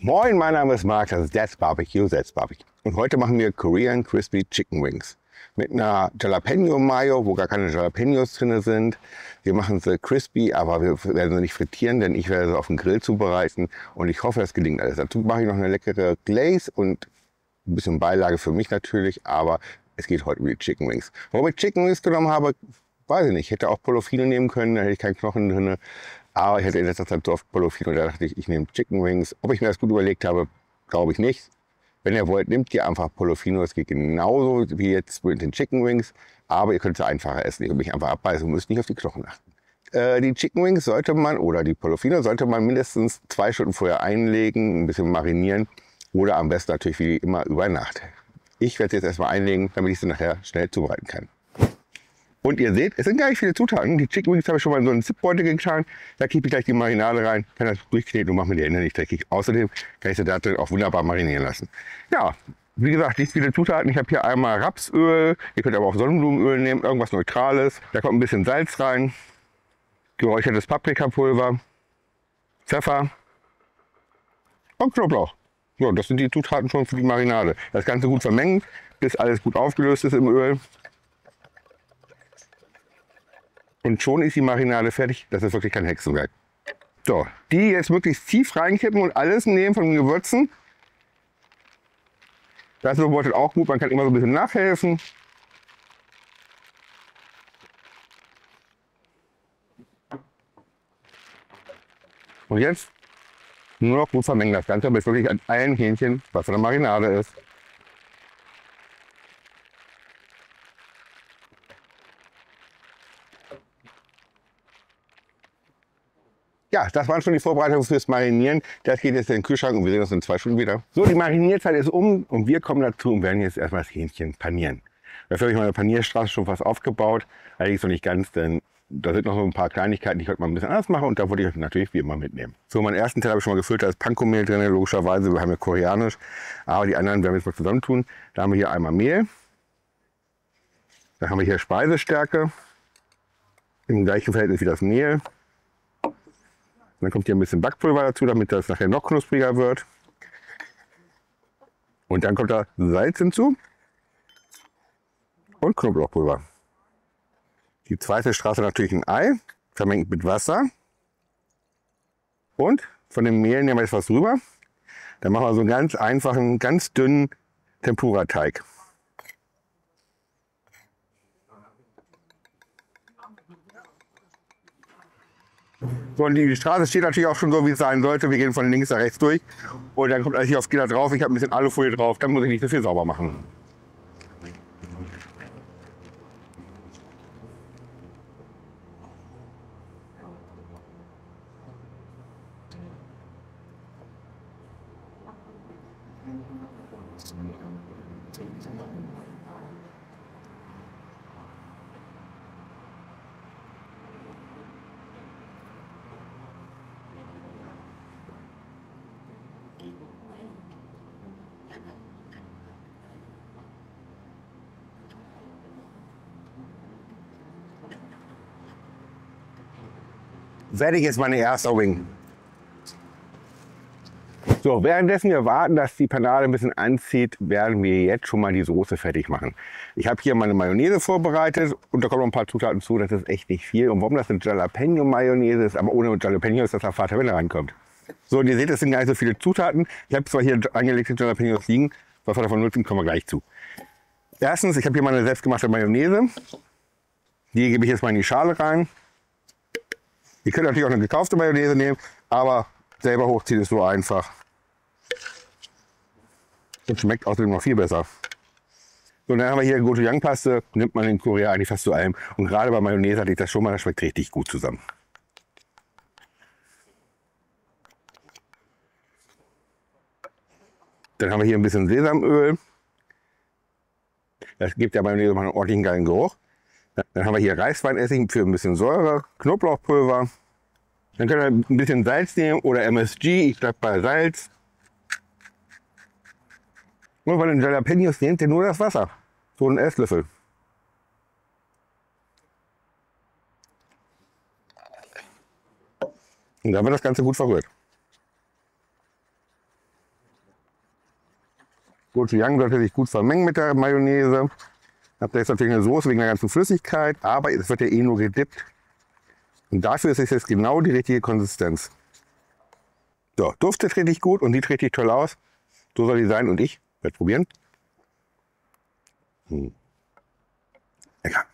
Moin, mein Name ist Marc, das ist That's Barbecue, That's Barbecue. Und heute machen wir Korean Crispy Chicken Wings mit einer Jalapeno Mayo, wo gar keine Jalapenos drin sind. Wir machen sie crispy, aber wir werden sie nicht frittieren, denn ich werde sie auf dem Grill zubereiten und ich hoffe, es gelingt alles. Dazu mache ich noch eine leckere Glaze und ein bisschen Beilage für mich natürlich, aber es geht heute um die Chicken Wings. Warum ich Chicken Wings genommen habe, weiß ich nicht. Ich hätte auch Portofino nehmen können, da hätte ich keinen Knochen drin. Aber ich hatte in letzter Zeit so oft Portofino, da dachte ich, ich nehme Chicken Wings. Ob ich mir das gut überlegt habe, glaube ich nicht. Wenn ihr wollt, nehmt ihr einfach Portofino. Das geht genauso wie jetzt mit den Chicken Wings. Aber ihr könnt sie einfacher essen. Ihr könnt mich einfach abbeißen und müsst nicht auf die Knochen achten. Die Chicken Wings sollte man, oder die Portofino sollte man mindestens 2 Stunden vorher einlegen, ein bisschen marinieren. Oder am besten natürlich wie immer über Nacht. Ich werde sie jetzt erstmal einlegen, damit ich sie nachher schnell zubereiten kann. Und ihr seht, es sind gar nicht viele Zutaten. Die Chicken Wings habe ich schon mal in so einen Zipbeutel getan. Da kippe ich gleich die Marinade rein, kann das durchkneten und mache mir die Hände nicht dreckig. Außerdem kann ich sie da drin auch wunderbar marinieren lassen. Ja, wie gesagt, nicht viele Zutaten. Ich habe hier einmal Rapsöl. Ihr könnt aber auch Sonnenblumenöl nehmen, irgendwas Neutrales. Da kommt ein bisschen Salz rein, geräuchertes Paprikapulver, Pfeffer und Knoblauch. So, das sind die Zutaten schon für die Marinade. Das Ganze gut vermengen, bis alles gut aufgelöst ist im Öl. Und schon ist die Marinade fertig. Das ist wirklich kein Hexenwerk. So, die jetzt möglichst tief reinkippen und alles nehmen von den Gewürzen. Das bedeutet auch gut, man kann immer so ein bisschen nachhelfen. Und jetzt nur noch gut vermengen das Ganze, bis wirklich an allen Hähnchen was von der Marinade ist. Ja, das waren schon die Vorbereitungen fürs Marinieren. Das geht jetzt in den Kühlschrank und wir sehen uns in 2 Stunden wieder. So, die Marinierzeit ist um und wir kommen dazu und werden jetzt erstmal das Hähnchen panieren. Dafür habe ich meine Panierstraße schon fast aufgebaut. Allerdings noch nicht ganz, denn da sind noch so ein paar Kleinigkeiten, die ich heute mal ein bisschen anders mache und da wollte ich euch natürlich wie immer mitnehmen. So, meinen ersten Teil habe ich schon mal gefüllt, da ist Panko-Mehl drin, logischerweise. Wir haben ja koreanisch, aber die anderen werden wir jetzt mal zusammentun. Da haben wir hier einmal Mehl. Da haben wir hier Speisestärke. Im gleichen Verhältnis wie das Mehl. Dann kommt hier ein bisschen Backpulver dazu, damit das nachher noch knuspriger wird. Und dann kommt da Salz hinzu und Knoblauchpulver. Die zweite Straße natürlich ein Ei, vermengt mit Wasser. Und von dem Mehl nehmen wir jetzt was rüber. Dann machen wir so einen ganz einfachen, ganz dünnen Tempura-Teig. So, und die Straße steht natürlich auch schon so, wie es sein sollte. Wir gehen von links nach rechts durch. Und dann kommt alles hier aufs Gitter drauf. Ich habe ein bisschen Alufolie drauf. Dann muss ich nicht so viel sauber machen. Fertig ist meine erste Wing. So, währenddessen wir warten, dass die Panade ein bisschen anzieht, werden wir jetzt schon mal die Soße fertig machen. Ich habe hier meine Mayonnaise vorbereitet und da kommen noch ein paar Zutaten zu, das ist echt nicht viel. Und warum das eine Jalapeno-Mayonnaise ist, aber ohne Jalapenos, das erfahrt ihr, wenn er reinkommt. So, und ihr seht, es sind gar nicht so viele Zutaten. Ich habe zwar hier angelegte Jalapenos liegen, was wir davon nutzen, kommen wir gleich zu. Erstens, ich habe hier meine selbstgemachte Mayonnaise. Die gebe ich jetzt mal in die Schale rein. Ihr könnt natürlich auch eine gekaufte Mayonnaise nehmen, aber selber hochziehen ist so einfach. Und schmeckt außerdem noch viel besser. So, und dann haben wir hier Gochujang-Paste, nimmt man in Korea eigentlich fast zu allem. Und gerade bei Mayonnaise hatte ich das schon mal, das schmeckt richtig gut zusammen. Dann haben wir hier ein bisschen Sesamöl. Das gibt der Mayonnaise mal einen ordentlichen geilen Geruch. Dann haben wir hier Reisweinessig für ein bisschen Säure, Knoblauchpulver. Dann könnt ihr ein bisschen Salz nehmen oder MSG, ich bleibe bei Salz. Und bei den Jalapenos nehmt ihr nur das Wasser, so einen Esslöffel. Und dann wird das Ganze gut verrührt. Gochujang sollte sich gut vermengen mit der Mayonnaise. Habt ihr jetzt natürlich eine Soße wegen der ganzen Flüssigkeit, aber es wird ja eh nur gedippt. Und dafür ist es jetzt genau die richtige Konsistenz. So, duftet richtig gut und sieht richtig toll aus. So soll die sein und ich werde probieren. Lecker.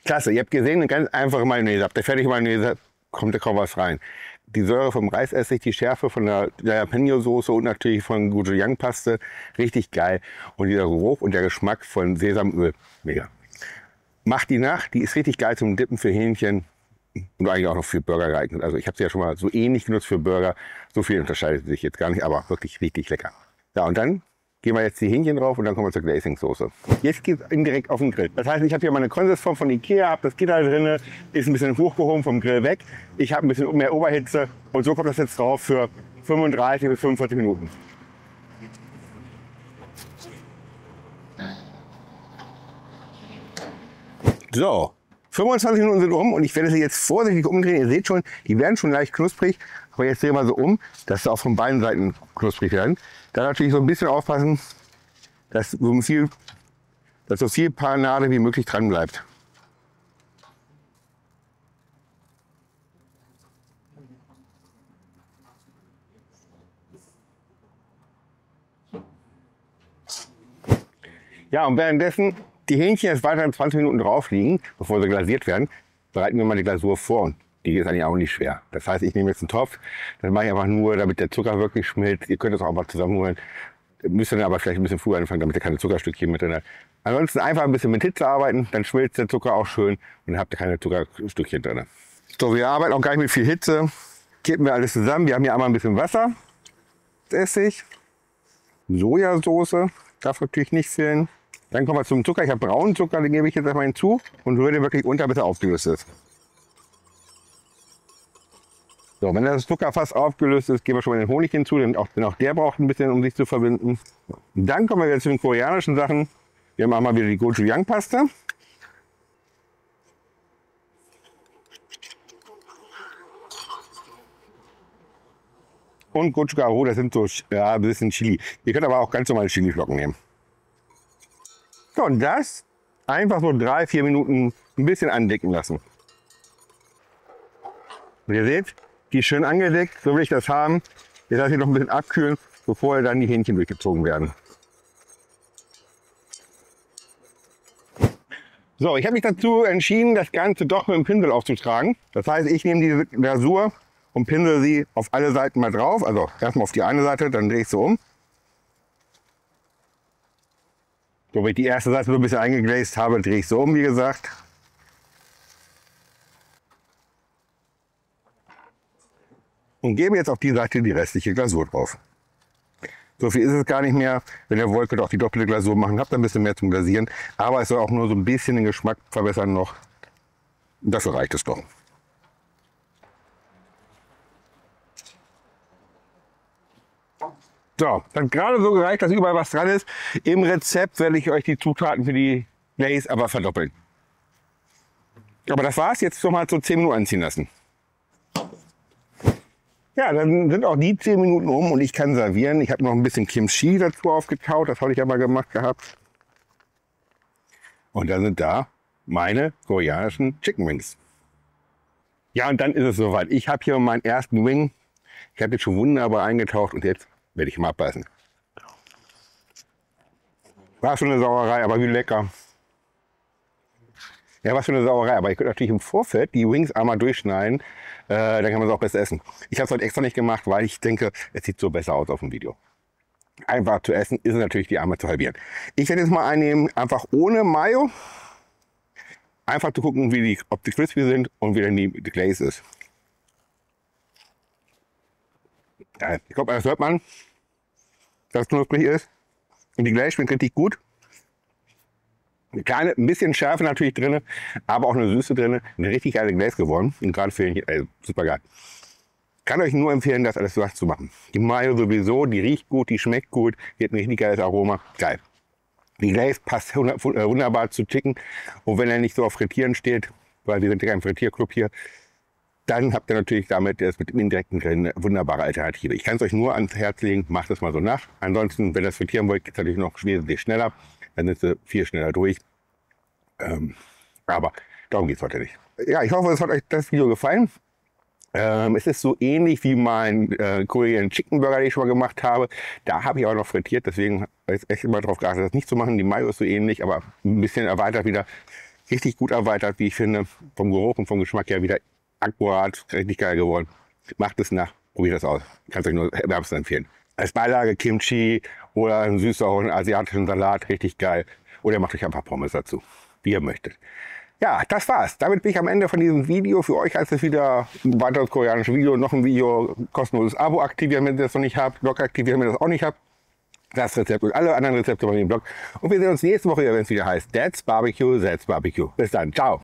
Klasse, ihr habt gesehen, eine ganz einfache Mayonnaise. Ab der fertigen Mayonnaise kommt da kaum was rein. Die Säure vom Reisessig, die Schärfe von der Jalapeno-Soße und natürlich von Gochujang-Paste, richtig geil. Und dieser Geruch und der Geschmack von Sesamöl, mega. Macht die nach, die ist richtig geil zum Dippen für Hähnchen und eigentlich auch noch für Burger geeignet. Also ich habe sie ja schon mal so ähnlich genutzt für Burger. So viel unterscheidet sich jetzt gar nicht, aber wirklich richtig lecker. Ja, und dann gehen wir jetzt die Hähnchen drauf und dann kommen wir zur Glazing-Soße. Jetzt geht es direkt auf den Grill. Das heißt, ich habe hier meine Konsistform von Ikea, habe das Gitter drin, ist ein bisschen hochgehoben vom Grill weg. Ich habe ein bisschen mehr Oberhitze und so kommt das jetzt drauf für 35 bis 45 Minuten. So, 25 Minuten sind um und ich werde sie jetzt vorsichtig umdrehen. Ihr seht schon, die werden schon leicht knusprig. Aber jetzt drehen wir so um, dass sie auch von beiden Seiten knusprig werden. Da natürlich so ein bisschen aufpassen, dass so viel Panade wie möglich dran bleibt. Ja, und währenddessen die Hähnchen jetzt weiter 20 Minuten drauf liegen, bevor sie glasiert werden, bereiten wir mal die Glasur vor. Die ist eigentlich auch nicht schwer. Das heißt, ich nehme jetzt einen Topf, das mache ich einfach nur, damit der Zucker wirklich schmilzt. Ihr könnt das auch mal zusammenholen. Müsst ihr dann aber vielleicht ein bisschen früher anfangen, damit ihr keine Zuckerstückchen mit drin habt. Ansonsten einfach ein bisschen mit Hitze arbeiten, dann schmilzt der Zucker auch schön und dann habt ihr keine Zuckerstückchen drin. So, wir arbeiten auch gar nicht mit viel Hitze. Kippen wir alles zusammen. Wir haben hier einmal ein bisschen Wasser, Essig, Sojasauce, darf natürlich nicht fehlen. Dann kommen wir zum Zucker. Ich habe braunen Zucker, den gebe ich jetzt erstmal hinzu und rühre den wirklich unter, bis er aufgelöst ist. So, wenn das Zucker fast aufgelöst ist, geben wir schon mal den Honig hinzu, denn auch der braucht ein bisschen, um sich zu verbinden. Dann kommen wir jetzt zu den koreanischen Sachen. Wir machen mal wieder die Gochujang-Paste. Und Gochugaru, das sind so ein bisschen Chili. Ihr könnt aber auch ganz normale Chiliflocken nehmen. So, und das einfach so 3-4 Minuten ein bisschen andicken lassen. Und ihr seht, die ist schön angedeckt, so will ich das haben. Jetzt lasse ich noch ein bisschen abkühlen, bevor dann die Hähnchen durchgezogen werden. So, ich habe mich dazu entschieden, das Ganze doch mit dem Pinsel aufzutragen. Das heißt, ich nehme diese Glasur und pinsel sie auf alle Seiten mal drauf. Also erstmal auf die eine Seite, dann drehe ich sie um. So, wenn ich die erste Seite so ein bisschen eingeglazed habe, drehe ich so um, wie gesagt. Und gebe jetzt auf die Seite die restliche Glasur drauf. So viel ist es gar nicht mehr. Wenn ihr wollt, könnt ihr auch die doppelte Glasur machen. Habt ein bisschen mehr zum Glasieren. Aber es soll auch nur so ein bisschen den Geschmack verbessern noch. Dafür reicht es doch. So, hat gerade so gereicht, dass überall was dran ist. Im Rezept werde ich euch die Zutaten für die Glaze aber verdoppeln. Aber das war's. Jetzt noch mal so 10 Minuten anziehen lassen. Ja, dann sind auch die 10 Minuten um und ich kann servieren. Ich habe noch ein bisschen Kimchi dazu aufgetaut. Das habe ich ja mal gemacht gehabt. Und dann sind da meine koreanischen Chicken Wings. Ja, und dann ist es soweit. Ich habe hier meinen ersten Wing. Ich habe jetzt schon wunderbar eingetaucht und jetzt werde ich mal abbeißen. War schon eine Sauerei, aber wie lecker. Ja, was für eine Sauerei. Aber ich könnte natürlich im Vorfeld die Wings einmal durchschneiden. Dann kann man es auch besser essen. Ich habe es heute extra nicht gemacht, weil ich denke, es sieht so besser aus auf dem Video. Einfach zu essen ist natürlich die einmal zu halbieren. Ich werde jetzt mal einnehmen, einfach ohne Mayo. Einfach zu gucken, ob die crispy sind und wie dann die Glaze ist. Ja, ich glaube, das hört man, dass es knusprig ist. Und die Glaze schmeckt richtig gut. Ein bisschen Schärfe natürlich drin, aber auch eine Süße drin. Eine richtig geile Glaze geworden. Und gerade für Hähnchen, super geil. Kann euch nur empfehlen, das alles so zu machen. Die Mayo sowieso, die riecht gut, die schmeckt gut, die hat ein richtig geiles Aroma. Geil. Die Glaze passt wunderbar zu Chicken. Und wenn er nicht so auf Frittieren steht, weil wir sind ja im Frittierclub hier, dann habt ihr natürlich damit das mit dem indirekten Grillen eine wunderbare Alternative. Ich kann es euch nur ans Herz legen, macht es mal so nach. Ansonsten, wenn ihr das frittieren wollt, geht es natürlich noch wesentlich schneller. Dann sind sie viel schneller durch. Aber darum geht es heute nicht. Ja, ich hoffe, es hat euch das Video gefallen. Es ist so ähnlich wie mein Korean Chicken Burger, den ich schon mal gemacht habe. Da habe ich auch noch frittiert, deswegen habe ich echt immer darauf geachtet, das nicht zu machen. Die Mayo ist so ähnlich, aber ein bisschen erweitert wieder. Richtig gut erweitert, wie ich finde. Vom Geruch und vom Geschmack her wieder akkurat, richtig geil geworden. Macht es nach, probiert das aus. Kann es euch nur wärmstens empfehlen. Als Beilage Kimchi oder einen süß-sauren asiatischen Salat, richtig geil. Oder macht euch einfach Pommes dazu, wie ihr möchtet. Ja, das war's. Damit bin ich am Ende von diesem Video. Für euch heißt es wieder ein weiteres koreanisches Video, noch ein Video, kostenloses Abo aktivieren, wenn ihr das noch nicht habt, Blog aktivieren, wenn ihr das auch nicht habt. Das Rezept und alle anderen Rezepte bei mir im Blog. Und wir sehen uns nächste Woche, wenn es wieder heißt Dad's Barbecue, That's Barbecue. Bis dann, ciao.